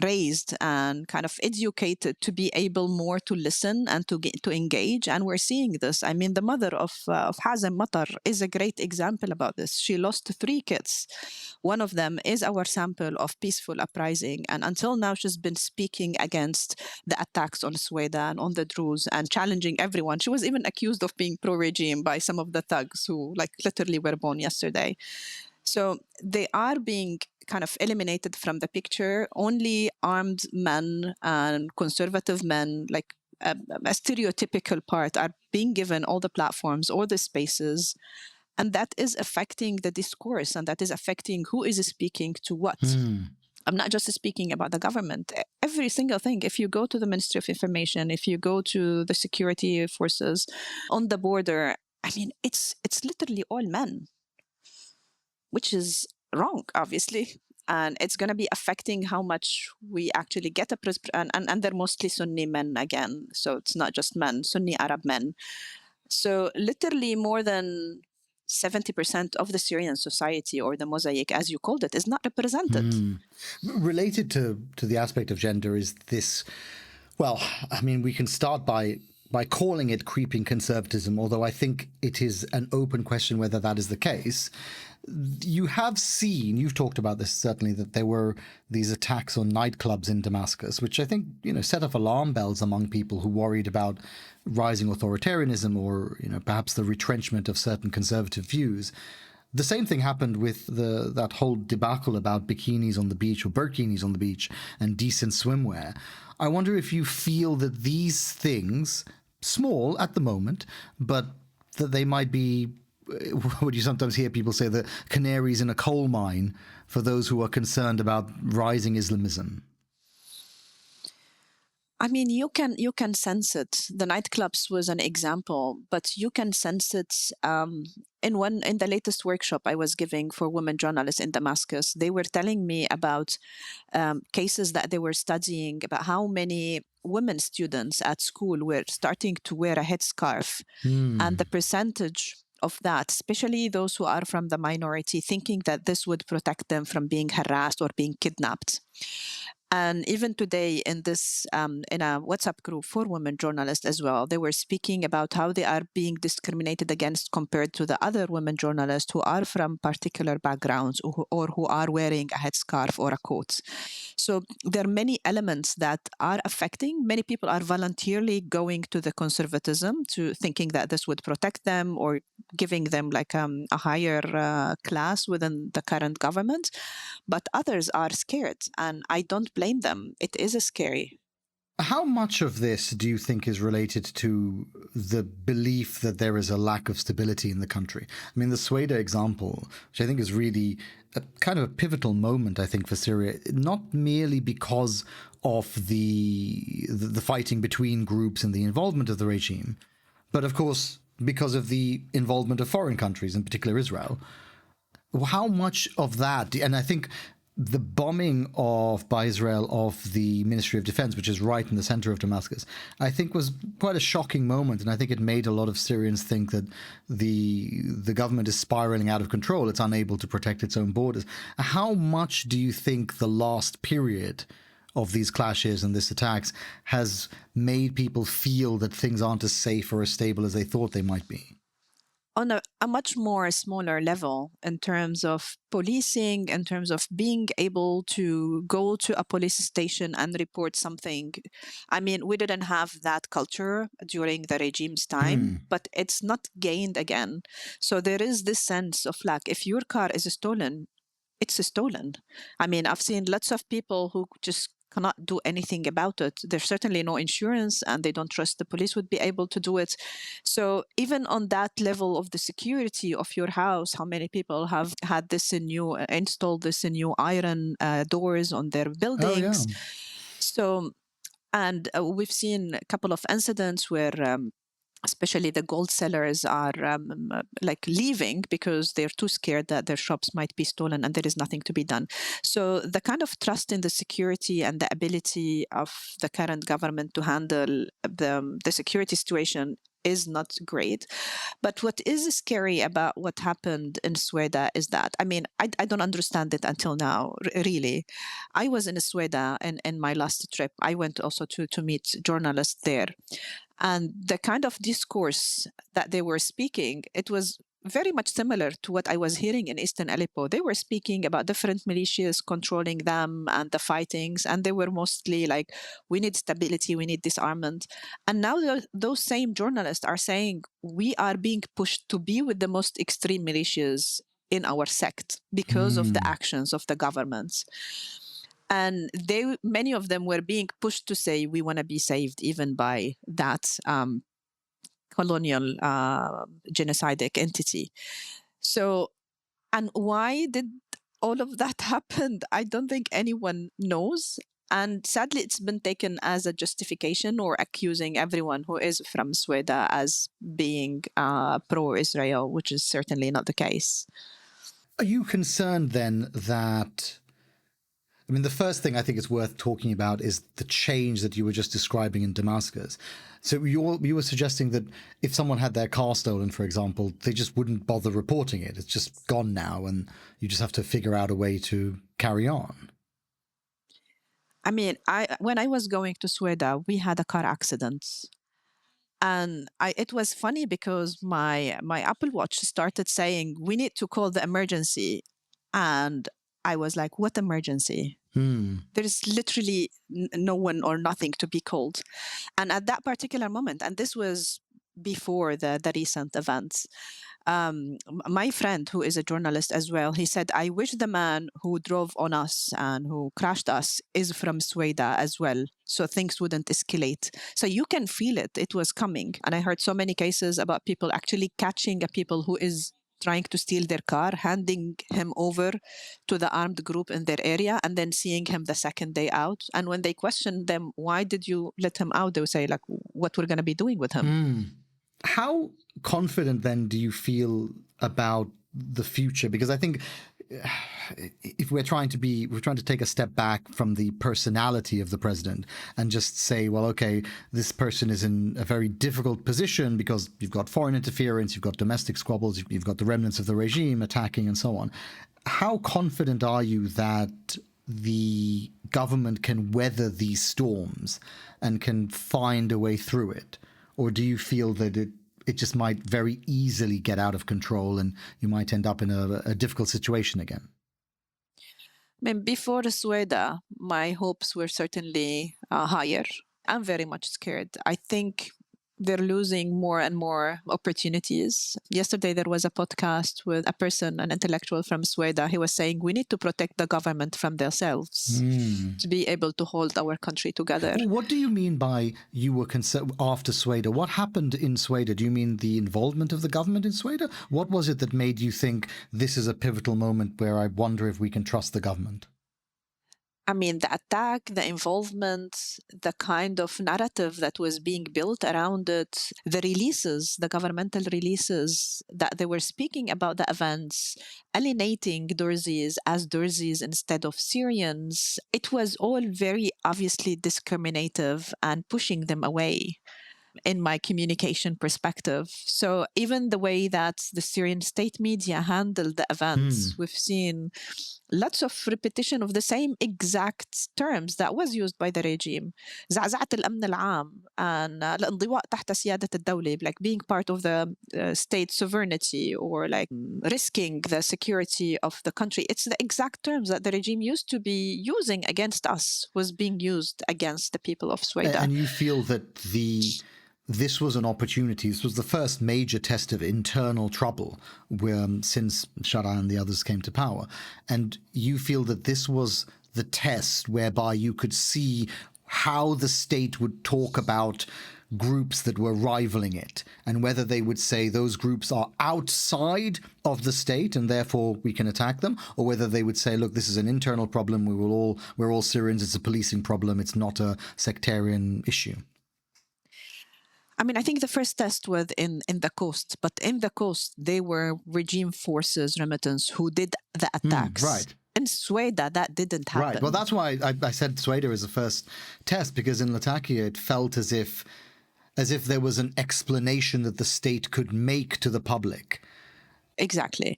[SPEAKER 3] raised and kind of educated to be able more to listen and to engage. And we're seeing this. I mean, the mother of Hazem Matar is a great example about this. She lost 3 kids. One of them is our sample of peaceful uprising. And until now, she's been speaking against the attacks on Sweida and on the Druze and challenging everyone. She was even accused of being pro-regime by some of the thugs who like literally were born yesterday. So they are being kind of eliminated from the picture. Only armed men and conservative men, like a stereotypical part, are being given all the platforms or the spaces. And that is affecting the discourse, and that is affecting who is speaking to what. I'm not just speaking about the government. Every single thing. If you go to the Ministry of Information, if you go to the security forces on the border, I mean, it's literally all men, which is wrong, obviously. And it's going to be affecting how much we actually get and they're mostly Sunni men again. So it's not just men, Sunni Arab men. So literally more than 70% of the Syrian society, or the mosaic, as you called it, is not represented.
[SPEAKER 1] Related to the aspect of gender is this, well, I mean, we can start by calling it creeping conservatism, although I think it is an open question whether that is the case. You have seen, you've talked about this certainly, that there were these attacks on nightclubs in Damascus, which I think, set off alarm bells among people who worried about rising authoritarianism or, perhaps the retrenchment of certain conservative views. The same thing happened with that whole debacle about bikinis on the beach, or burkinis on the beach, and decent swimwear. I wonder if you feel that these things, small at the moment, but that they might be, what you sometimes hear people say, the canaries in a coal mine for those who are concerned about rising Islamism.
[SPEAKER 3] I mean, you can sense it. The nightclubs was an example, but you can sense it in the latest workshop I was giving for women journalists in Damascus. They were telling me about cases that they were studying about how many women students at school were starting to wear a headscarf, and the percentage of that, especially those who are from the minority, thinking that this would protect them from being harassed or being kidnapped. And even today in this, in a WhatsApp group for women journalists as well, they were speaking about how they are being discriminated against compared to the other women journalists who are from particular backgrounds or who are wearing a headscarf or a coat. So there are many elements that are affecting. Many people are voluntarily going to the conservatism, to thinking that this would protect them or giving them like a higher class within the current government. But others are scared, and I don't blame them. It is scary.
[SPEAKER 1] How much of this do you think is related to the belief that there is a lack of stability in the country? I mean, the Sweida example, which I think is really a kind of a pivotal moment, I think, for Syria, not merely because of the fighting between groups and the involvement of the regime, but of course because of the involvement of foreign countries, in particular Israel. How much of that, and I think the bombing by Israel of the Ministry of Defense, which is right in the center of Damascus, I think was quite a shocking moment. And I think it made a lot of Syrians think that the government is spiraling out of control. It's unable to protect its own borders. How much do you think the last period of these clashes and these attacks has made people feel that things aren't as safe or as stable as they thought they might be?
[SPEAKER 3] On a much more smaller level in terms of policing, in terms of being able to go to a police station and report something. I mean, we didn't have that culture during the regime's time, but it's not gained again. So there is this sense of like, if your car is stolen, it's stolen. I mean, I've seen lots of people who just cannot do anything about it. There's certainly no insurance and they don't trust the police would be able to do it. So even on that level of the security of your house, how many people have had this installed this new iron doors on their buildings?
[SPEAKER 1] Oh, yeah.
[SPEAKER 3] So, and we've seen a couple of incidents where especially the gold sellers are like leaving because they're too scared that their shops might be stolen and there is nothing to be done. So the kind of trust in the security and the ability of the current government to handle the security situation is not great. But what is scary about what happened in Sweida is that, I mean, I don't understand it until now, really. I was in Sweida in my last trip. I went also to meet journalists there. And the kind of discourse that they were speaking, it was very much similar to what I was hearing in Eastern Aleppo. They were speaking about different militias controlling them and the fightings, and they were mostly like, we need stability, we need disarmament. And now those same journalists are saying, we are being pushed to be with the most extreme militias in our sect because of the actions of the governments. And many of them were being pushed to say, we want to be saved even by that colonial genocidal entity. So, and why did all of that happen? I don't think anyone knows. And sadly, it's been taken as a justification or accusing everyone who is from Sweida as being pro-Israel, which is certainly not the case.
[SPEAKER 1] Are you concerned then that, I mean, the first thing I think is worth talking about is the change that you were just describing in Damascus. So you were suggesting that if someone had their car stolen, for example, they just wouldn't bother reporting it. It's just gone now, and you just have to figure out a way to carry on.
[SPEAKER 3] I mean, when I was going to Sweida, we had a car accident. And it was funny because my Apple Watch started saying, we need to call the emergency. And I was like, what emergency? There is literally no one or nothing to be called. And at that particular moment, and this was before the recent events, my friend, who is a journalist as well, he said, I wish the man who drove on us and who crashed us is from Sweida as well, so things wouldn't escalate. So you can feel it. It was coming. And I heard so many cases about people actually catching a people who is trying to steal their car, handing him over to the armed group in their area, and then seeing him the second day out. And when they question them, why did you let him out? They would say, like, what we're going to be doing with him.
[SPEAKER 1] How confident then do you feel about the future? Because I think if we're trying to take a step back from the personality of the president and just say, well, okay, this person is in a very difficult position because you've got foreign interference, you've got domestic squabbles, you've got the remnants of the regime attacking and so on. How confident are you that the government can weather these storms and can find a way through it? Or do you feel that it just might very easily get out of control and you might end up in a difficult situation again?
[SPEAKER 3] I mean, before Sweida, my hopes were certainly higher. I'm very much scared. I think they're losing more and more opportunities. Yesterday, there was a podcast with a person, an intellectual from Sweida. He was saying, we need to protect the government from themselves to be able to hold our country together.
[SPEAKER 1] What do you mean by you were concerned after Sweida? What happened in Sweida? Do you mean the involvement of the government in Sweida? What was it that made you think this is a pivotal moment where I wonder if we can trust the government?
[SPEAKER 3] I mean, the attack, the involvement, the kind of narrative that was being built around it, the releases, the governmental releases that they were speaking about the events, alienating Durzis as Durzis instead of Syrians, it was all very obviously discriminative and pushing them away in my communication perspective. So even the way that the Syrian state media handled the events, we've seen lots of repetition of the same exact terms that was used by the regime. زعزعة الأمن العام and الانضواء تحت سيادة الدولة, like being part of the state sovereignty or like risking the security of the country. It's the exact terms that the regime used to be using against us was being used against the people of Sweida.
[SPEAKER 1] And you feel that this was an opportunity. This was the first major test of internal trouble since Sharaa and the others came to power. And you feel that this was the test whereby you could see how the state would talk about groups that were rivaling it, and whether they would say those groups are outside of the state and therefore we can attack them, or whether they would say, look, this is an internal problem. We're all Syrians. It's a policing problem. It's not a sectarian issue.
[SPEAKER 3] I mean, I think the first test was in the coast, but in the coast, they were regime forces, remittance, who did the attacks.
[SPEAKER 1] Right.
[SPEAKER 3] In Sweida, that didn't happen.
[SPEAKER 1] Right. Well, that's why I said Sweida is the first test, because in Latakia, it felt as if there was an explanation that the state could make to the public.
[SPEAKER 3] Exactly.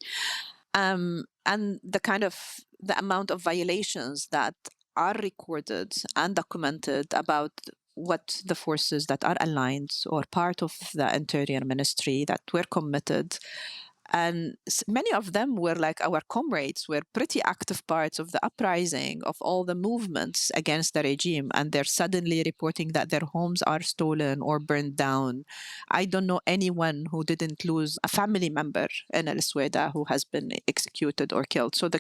[SPEAKER 3] And the amount of violations that are recorded and documented about what the forces that are aligned or part of the Interior Ministry that were committed. And many of them were like our comrades, were pretty active parts of the uprising, of all the movements against the regime. And they're suddenly reporting that their homes are stolen or burned down. I don't know anyone who didn't lose a family member in Al Sweida who has been executed or killed. So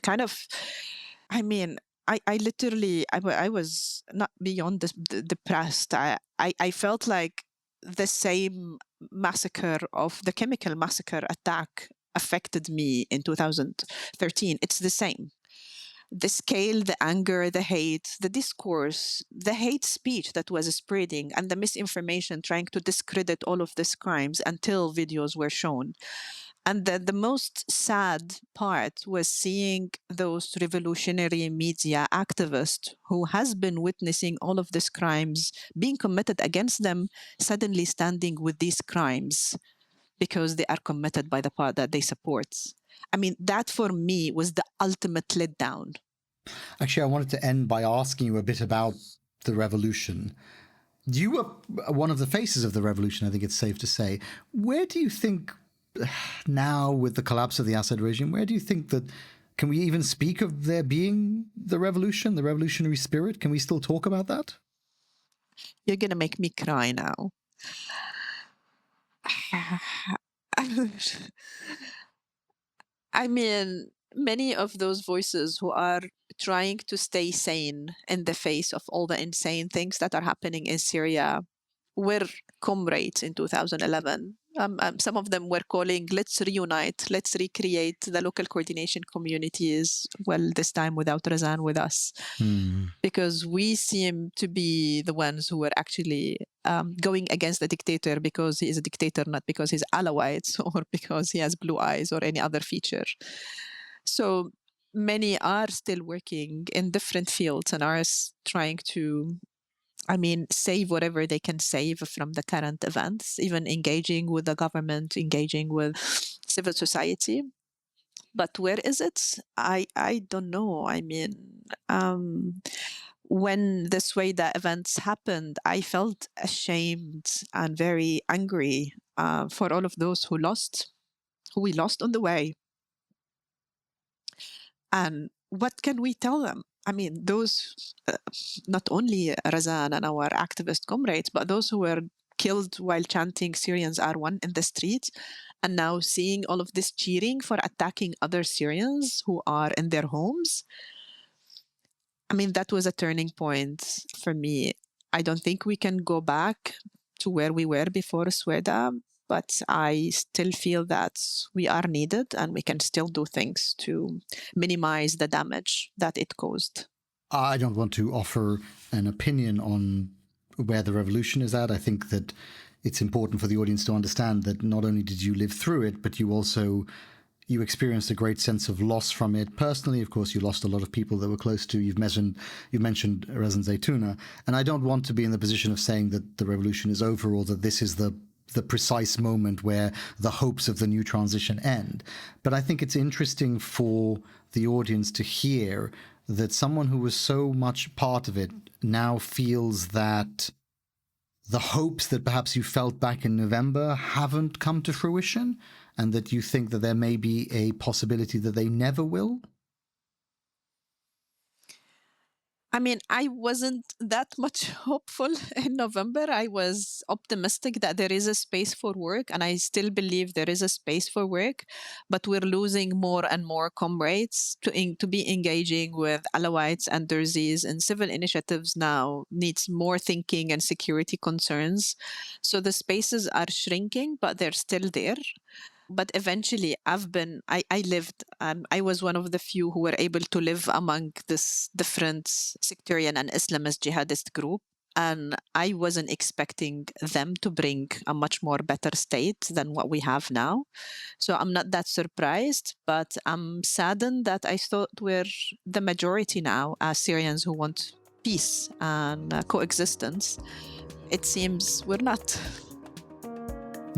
[SPEAKER 3] I literally was not beyond depressed. I felt like the same massacre of the chemical massacre attack affected me in 2013. It's the same. The scale, the anger, the hate, the discourse, the hate speech that was spreading, and the misinformation trying to discredit all of these crimes until videos were shown. And the most sad part was seeing those revolutionary media activists who has been witnessing all of these crimes being committed against them, suddenly standing with these crimes because they are committed by the part that they support. I mean, that for me was the ultimate letdown.
[SPEAKER 1] Actually, I wanted to end by asking you a bit about the revolution. You were one of the faces of the revolution, I think it's safe to say. Where do you think now, with the collapse of the Assad regime, where do you think that, can we even speak of there being the revolution, the revolutionary spirit? Can we still talk about that?
[SPEAKER 3] You're going to make me cry now. I mean, many of those voices who are trying to stay sane in the face of all the insane things that are happening in Syria were comrades in 2011. Some of them were calling, let's reunite, let's recreate the local coordination communities, well, this time without Razan with us. Because we seem to be the ones who were actually going against the dictator because he is a dictator, not because he's Alawites or because he has blue eyes or any other feature. So many are still working in different fields and are trying to save whatever they can save from the current events, even engaging with the government, engaging with civil society. But where is it? I don't know. When the Sweida events happened, I felt ashamed and very angry for all of those who we lost on the way. And what can we tell them? Those, not only Razan and our activist comrades, but those who were killed while chanting Syrians are one in the streets, and now seeing all of this cheering for attacking other Syrians who are in their homes. That was a turning point for me. I don't think we can go back to where we were before Sweida, but I still feel that we are needed and we can still do things to minimize the damage that it caused.
[SPEAKER 1] I don't want to offer an opinion on where the revolution is at. I think that it's important for the audience to understand that not only did you live through it, but you experienced a great sense of loss from it personally. Of course, you lost a lot of people that were close to you. You've mentioned Razan Zaytuna, and I don't want to be in the position of saying that the revolution is over or that this is the precise moment where the hopes of the new transition end. But I think it's interesting for the audience to hear that someone who was so much part of it now feels that the hopes that perhaps you felt back in November haven't come to fruition, and that you think that there may be a possibility that they never will?
[SPEAKER 3] I mean, I wasn't that much hopeful in November. I was optimistic that there is a space for work, and I still believe there is a space for work, but we're losing more and more comrades to be engaging with Alawites and Derzis, and civil initiatives now needs more thinking and security concerns. So the spaces are shrinking, but they're still there. But eventually I was one of the few who were able to live among this different sectarian and Islamist jihadist group. And I wasn't expecting them to bring a much more better state than what we have now. So I'm not that surprised, but I'm saddened that I thought we're the majority now as Syrians who want peace and coexistence. It seems we're not.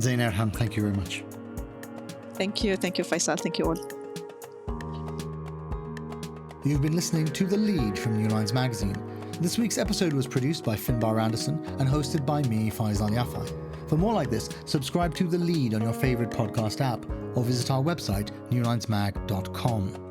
[SPEAKER 1] Zaina Erhaim, thank you very much.
[SPEAKER 3] Thank you, Faisal. Thank you all.
[SPEAKER 1] You've been listening to The Lead from New Lines magazine. This week's episode was produced by Finbar Anderson and hosted by me, Faisal Al Yafai. For more like this, subscribe to The Lead on your favorite podcast app or visit our website, newlinesmag.com.